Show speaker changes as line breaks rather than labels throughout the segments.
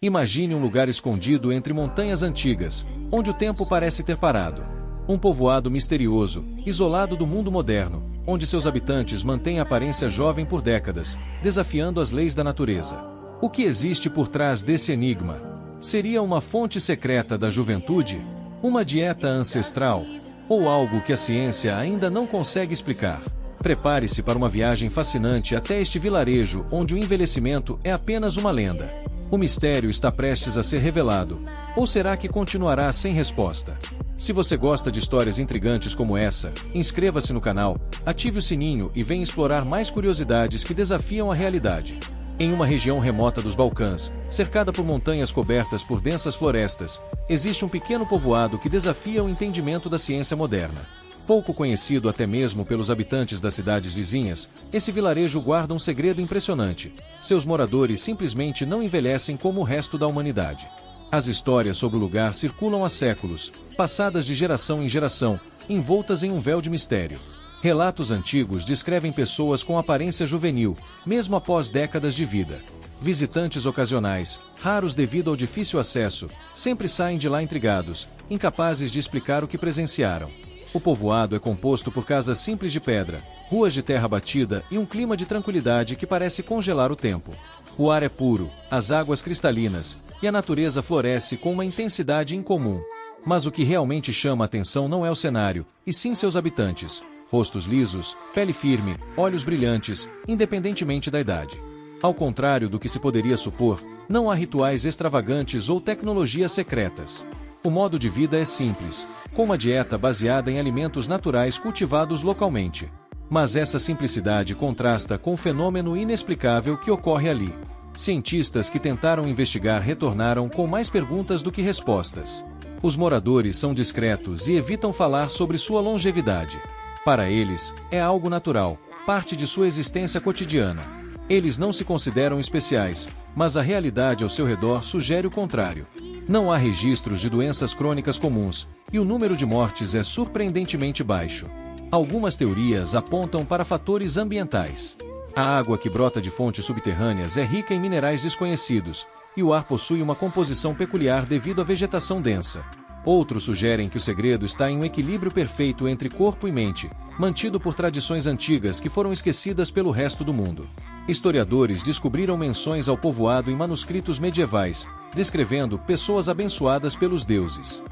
Imagine um lugar escondido entre montanhas antigas, onde o tempo parece ter parado. Um povoado misterioso, isolado do mundo moderno, onde seus habitantes mantêm a aparência jovem por décadas, desafiando as leis da natureza. O que existe por trás desse enigma? Seria uma fonte secreta da juventude? Uma dieta ancestral? Ou algo que a ciência ainda não consegue explicar? Prepare-se para uma viagem fascinante até este vilarejo onde o envelhecimento é apenas uma lenda. O mistério está prestes a ser revelado. Ou será que continuará sem resposta? Se você gosta de histórias intrigantes como essa, inscreva-se no canal, ative o sininho e venha explorar mais curiosidades que desafiam a realidade. Em uma região remota dos Balcãs, cercada por montanhas cobertas por densas florestas, existe um pequeno povoado que desafia o entendimento da ciência moderna. Pouco conhecido até mesmo pelos habitantes das cidades vizinhas, esse vilarejo guarda um segredo impressionante. Seus moradores simplesmente não envelhecem como o resto da humanidade. As histórias sobre o lugar circulam há séculos, passadas de geração em geração, envoltas em um véu de mistério. Relatos antigos descrevem pessoas com aparência juvenil, mesmo após décadas de vida. Visitantes ocasionais, raros devido ao difícil acesso, sempre saem de lá intrigados, incapazes de explicar o que presenciaram. O povoado é composto por casas simples de pedra, ruas de terra batida e um clima de tranquilidade que parece congelar o tempo. O ar é puro, as águas cristalinas, e a natureza floresce com uma intensidade incomum. Mas o que realmente chama a atenção não é o cenário, e sim seus habitantes. Rostos lisos, pele firme, olhos brilhantes, independentemente da idade. Ao contrário do que se poderia supor, não há rituais extravagantes ou tecnologias secretas. O modo de vida é simples, com uma dieta baseada em alimentos naturais cultivados localmente. Mas essa simplicidade contrasta com o fenômeno inexplicável que ocorre ali. Cientistas que tentaram investigar retornaram com mais perguntas do que respostas. Os moradores são discretos e evitam falar sobre sua longevidade. Para eles, é algo natural, parte de sua existência cotidiana. Eles não se consideram especiais, mas a realidade ao seu redor sugere o contrário. Não há registros de doenças crônicas comuns, e o número de mortes é surpreendentemente baixo. Algumas teorias apontam para fatores ambientais. A água que brota de fontes subterrâneas é rica em minerais desconhecidos, e o ar possui uma composição peculiar devido à vegetação densa. Outros sugerem que o segredo está em um equilíbrio perfeito entre corpo e mente, mantido por tradições antigas que foram esquecidas pelo resto do mundo. Historiadores descobriram menções ao povoado em manuscritos medievais, descrevendo pessoas abençoadas pelos deuses.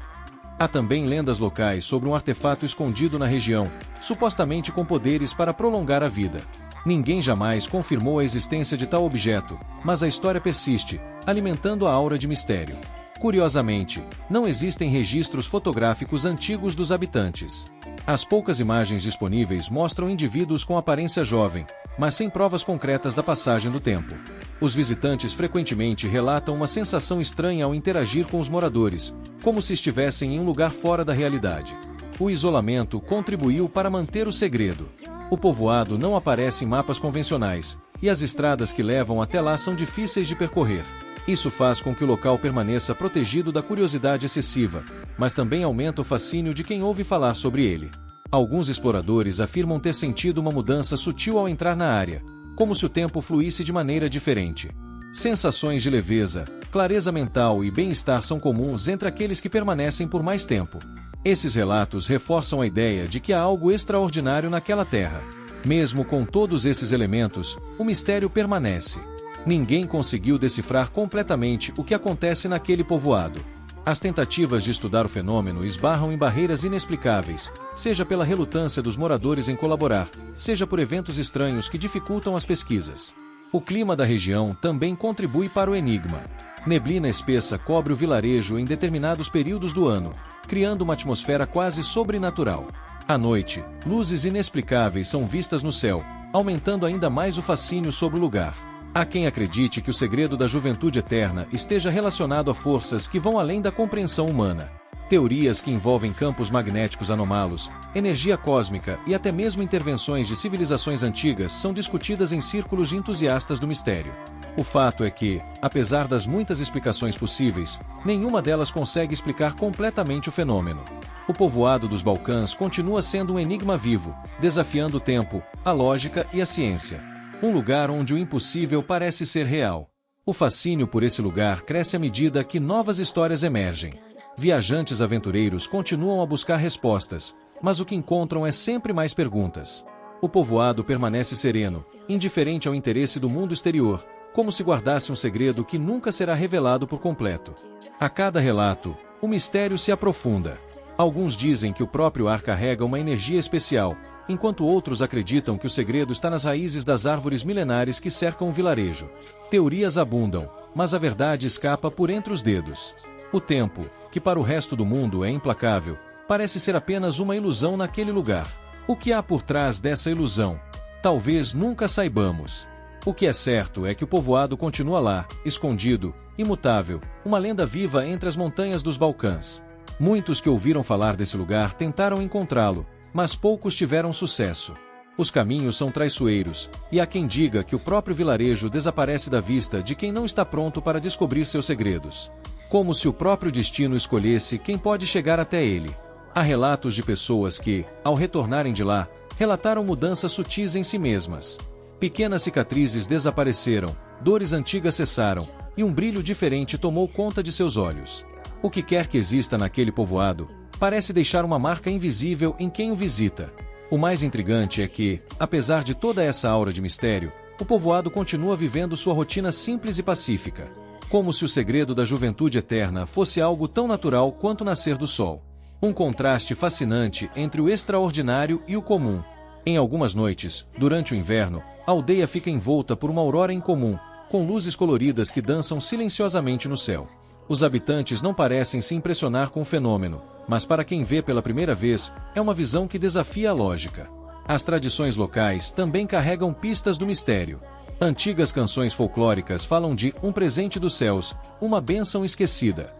Há também lendas locais sobre um artefato escondido na região, supostamente com poderes para prolongar a vida. Ninguém jamais confirmou a existência de tal objeto, mas a história persiste, alimentando a aura de mistério. Curiosamente, não existem registros fotográficos antigos dos habitantes. As poucas imagens disponíveis mostram indivíduos com aparência jovem, mas sem provas concretas da passagem do tempo. Os visitantes frequentemente relatam uma sensação estranha ao interagir com os moradores, como se estivessem em um lugar fora da realidade. O isolamento contribuiu para manter o segredo. O povoado não aparece em mapas convencionais, e as estradas que levam até lá são difíceis de percorrer. Isso faz com que o local permaneça protegido da curiosidade excessiva, mas também aumenta o fascínio de quem ouve falar sobre ele. Alguns exploradores afirmam ter sentido uma mudança sutil ao entrar na área, como se o tempo fluísse de maneira diferente. Sensações de leveza, clareza mental e bem-estar são comuns entre aqueles que permanecem por mais tempo. Esses relatos reforçam a ideia de que há algo extraordinário naquela terra. Mesmo com todos esses elementos, o mistério permanece. Ninguém conseguiu decifrar completamente o que acontece naquele povoado. As tentativas de estudar o fenômeno esbarram em barreiras inexplicáveis, seja pela relutância dos moradores em colaborar, seja por eventos estranhos que dificultam as pesquisas. O clima da região também contribui para o enigma. Neblina espessa cobre o vilarejo em determinados períodos do ano, criando uma atmosfera quase sobrenatural. À noite, luzes inexplicáveis são vistas no céu, aumentando ainda mais o fascínio sobre o lugar. Há quem acredite que o segredo da juventude eterna esteja relacionado a forças que vão além da compreensão humana. Teorias que envolvem campos magnéticos anômalos, energia cósmica e até mesmo intervenções de civilizações antigas são discutidas em círculos de entusiastas do mistério. O fato é que, apesar das muitas explicações possíveis, nenhuma delas consegue explicar completamente o fenômeno. O povoado dos Balcãs continua sendo um enigma vivo, desafiando o tempo, a lógica e a ciência. Um lugar onde o impossível parece ser real. O fascínio por esse lugar cresce à medida que novas histórias emergem. Viajantes aventureiros continuam a buscar respostas, mas o que encontram é sempre mais perguntas. O povoado permanece sereno, indiferente ao interesse do mundo exterior, como se guardasse um segredo que nunca será revelado por completo. A cada relato, o mistério se aprofunda. Alguns dizem que o próprio ar carrega uma energia especial, enquanto outros acreditam que o segredo está nas raízes das árvores milenares que cercam o vilarejo. Teorias abundam, mas a verdade escapa por entre os dedos. O tempo, que para o resto do mundo é implacável, parece ser apenas uma ilusão naquele lugar. O que há por trás dessa ilusão? Talvez nunca saibamos. O que é certo é que o povoado continua lá, escondido, imutável, uma lenda viva entre as montanhas dos Balcãs. Muitos que ouviram falar desse lugar tentaram encontrá-lo, mas poucos tiveram sucesso. Os caminhos são traiçoeiros, e há quem diga que o próprio vilarejo desaparece da vista de quem não está pronto para descobrir seus segredos. Como se o próprio destino escolhesse quem pode chegar até ele. Há relatos de pessoas que, ao retornarem de lá, relataram mudanças sutis em si mesmas. Pequenas cicatrizes desapareceram, dores antigas cessaram, e um brilho diferente tomou conta de seus olhos. O que quer que exista naquele povoado, parece deixar uma marca invisível em quem o visita. O mais intrigante é que, apesar de toda essa aura de mistério, o povoado continua vivendo sua rotina simples e pacífica. Como se o segredo da juventude eterna fosse algo tão natural quanto o nascer do sol. Um contraste fascinante entre o extraordinário e o comum. Em algumas noites, durante o inverno, a aldeia fica envolta por uma aurora incomum, com luzes coloridas que dançam silenciosamente no céu. Os habitantes não parecem se impressionar com o fenômeno, mas para quem vê pela primeira vez, é uma visão que desafia a lógica. As tradições locais também carregam pistas do mistério. Antigas canções folclóricas falam de um presente dos céus, uma bênção esquecida.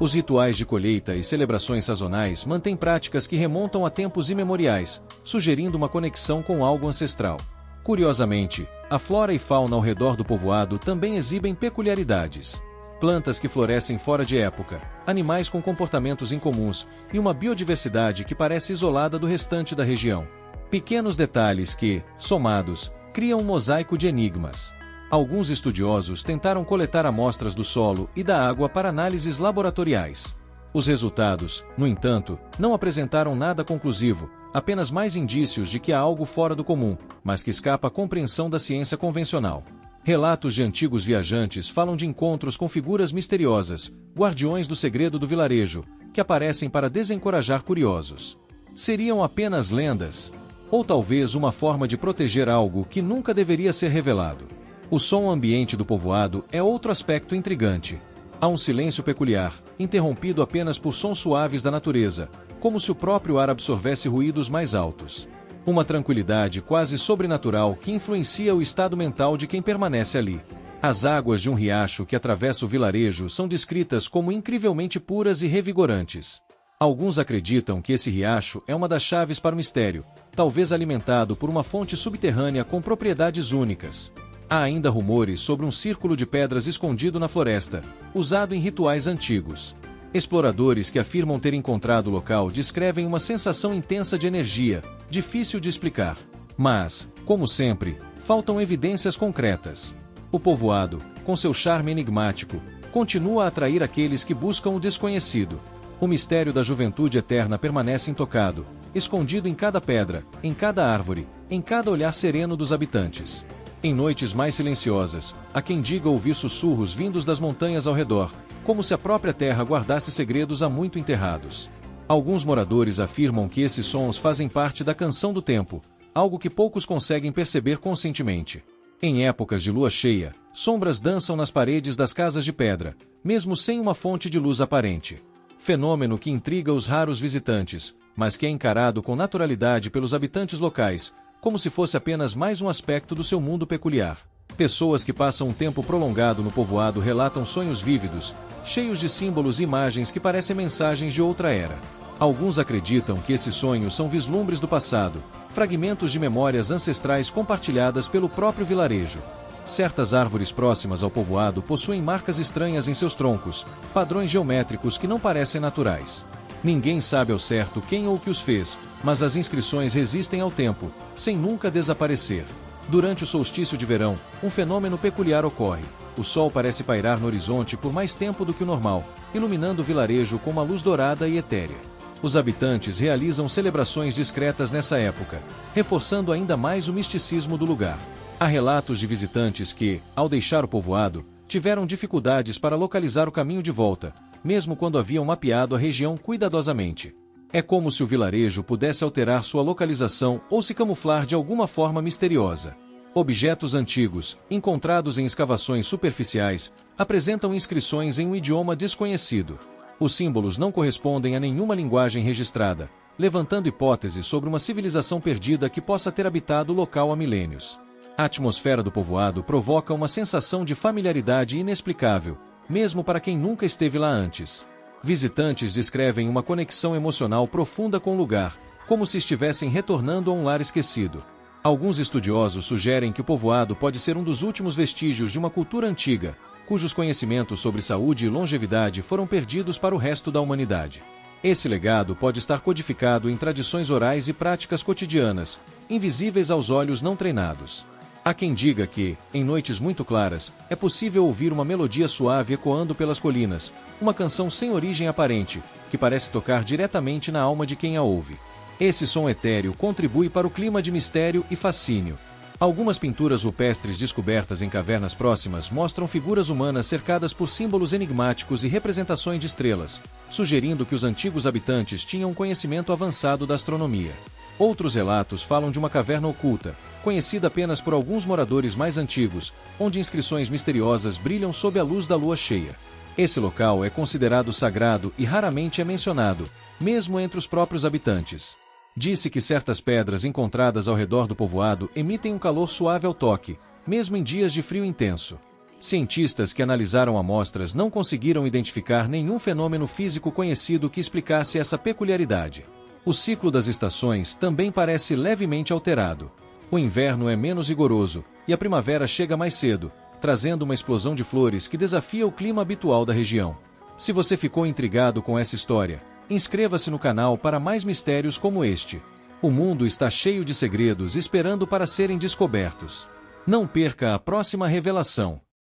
Os rituais de colheita e celebrações sazonais mantêm práticas que remontam a tempos imemoriais, sugerindo uma conexão com algo ancestral. Curiosamente, a flora e fauna ao redor do povoado também exibem peculiaridades. Plantas que florescem fora de época, animais com comportamentos incomuns e uma biodiversidade que parece isolada do restante da região. Pequenos detalhes que, somados, criam um mosaico de enigmas. Alguns estudiosos tentaram coletar amostras do solo e da água para análises laboratoriais. Os resultados, no entanto, não apresentaram nada conclusivo, apenas mais indícios de que há algo fora do comum, mas que escapa à compreensão da ciência convencional. Relatos de antigos viajantes falam de encontros com figuras misteriosas, guardiões do segredo do vilarejo, que aparecem para desencorajar curiosos. Seriam apenas lendas? Ou talvez uma forma de proteger algo que nunca deveria ser revelado? O som ambiente do povoado é outro aspecto intrigante. Há um silêncio peculiar, interrompido apenas por sons suaves da natureza, como se o próprio ar absorvesse ruídos mais altos. Uma tranquilidade quase sobrenatural que influencia o estado mental de quem permanece ali. As águas de um riacho que atravessa o vilarejo são descritas como incrivelmente puras e revigorantes. Alguns acreditam que esse riacho é uma das chaves para o mistério, talvez alimentado por uma fonte subterrânea com propriedades únicas. Há ainda rumores sobre um círculo de pedras escondido na floresta, usado em rituais antigos. Exploradores que afirmam ter encontrado o local descrevem uma sensação intensa de energia, difícil de explicar. Mas, como sempre, faltam evidências concretas. O povoado, com seu charme enigmático, continua a atrair aqueles que buscam o desconhecido. O mistério da juventude eterna permanece intocado, escondido em cada pedra, em cada árvore, em cada olhar sereno dos habitantes. Em noites mais silenciosas, há quem diga ouvir sussurros vindos das montanhas ao redor, como se a própria terra guardasse segredos há muito enterrados. Alguns moradores afirmam que esses sons fazem parte da canção do tempo, algo que poucos conseguem perceber conscientemente. Em épocas de lua cheia, sombras dançam nas paredes das casas de pedra, mesmo sem uma fonte de luz aparente. Fenômeno que intriga os raros visitantes, mas que é encarado com naturalidade pelos habitantes locais, como se fosse apenas mais um aspecto do seu mundo peculiar. Pessoas que passam um tempo prolongado no povoado relatam sonhos vívidos, cheios de símbolos e imagens que parecem mensagens de outra era. Alguns acreditam que esses sonhos são vislumbres do passado, fragmentos de memórias ancestrais compartilhadas pelo próprio vilarejo. Certas árvores próximas ao povoado possuem marcas estranhas em seus troncos, padrões geométricos que não parecem naturais. Ninguém sabe ao certo quem ou o que os fez, mas as inscrições resistem ao tempo, sem nunca desaparecer. Durante o solstício de verão, um fenômeno peculiar ocorre. O sol parece pairar no horizonte por mais tempo do que o normal, iluminando o vilarejo com uma luz dourada e etérea. Os habitantes realizam celebrações discretas nessa época, reforçando ainda mais o misticismo do lugar. Há relatos de visitantes que, ao deixar o povoado, tiveram dificuldades para localizar o caminho de volta, mesmo quando haviam mapeado a região cuidadosamente. É como se o vilarejo pudesse alterar sua localização ou se camuflar de alguma forma misteriosa. Objetos antigos, encontrados em escavações superficiais, apresentam inscrições em um idioma desconhecido. Os símbolos não correspondem a nenhuma linguagem registrada, levantando hipóteses sobre uma civilização perdida que possa ter habitado o local há milênios. A atmosfera do povoado provoca uma sensação de familiaridade inexplicável, mesmo para quem nunca esteve lá antes. Visitantes descrevem uma conexão emocional profunda com o lugar, como se estivessem retornando a um lar esquecido. Alguns estudiosos sugerem que o povoado pode ser um dos últimos vestígios de uma cultura antiga, cujos conhecimentos sobre saúde e longevidade foram perdidos para o resto da humanidade. Esse legado pode estar codificado em tradições orais e práticas cotidianas, invisíveis aos olhos não treinados. Há quem diga que, em noites muito claras, é possível ouvir uma melodia suave ecoando pelas colinas, uma canção sem origem aparente, que parece tocar diretamente na alma de quem a ouve. Esse som etéreo contribui para o clima de mistério e fascínio. Algumas pinturas rupestres descobertas em cavernas próximas mostram figuras humanas cercadas por símbolos enigmáticos e representações de estrelas, sugerindo que os antigos habitantes tinham um conhecimento avançado da astronomia. Outros relatos falam de uma caverna oculta, conhecida apenas por alguns moradores mais antigos, onde inscrições misteriosas brilham sob a luz da lua cheia. Esse local é considerado sagrado e raramente é mencionado, mesmo entre os próprios habitantes. Disse que certas pedras encontradas ao redor do povoado emitem um calor suave ao toque, mesmo em dias de frio intenso. Cientistas que analisaram amostras não conseguiram identificar nenhum fenômeno físico conhecido que explicasse essa peculiaridade. O ciclo das estações também parece levemente alterado. O inverno é menos rigoroso, e a primavera chega mais cedo, trazendo uma explosão de flores que desafia o clima habitual da região. Se você ficou intrigado com essa história, inscreva-se no canal para mais mistérios como este. O mundo está cheio de segredos esperando para serem descobertos. Não perca a próxima revelação.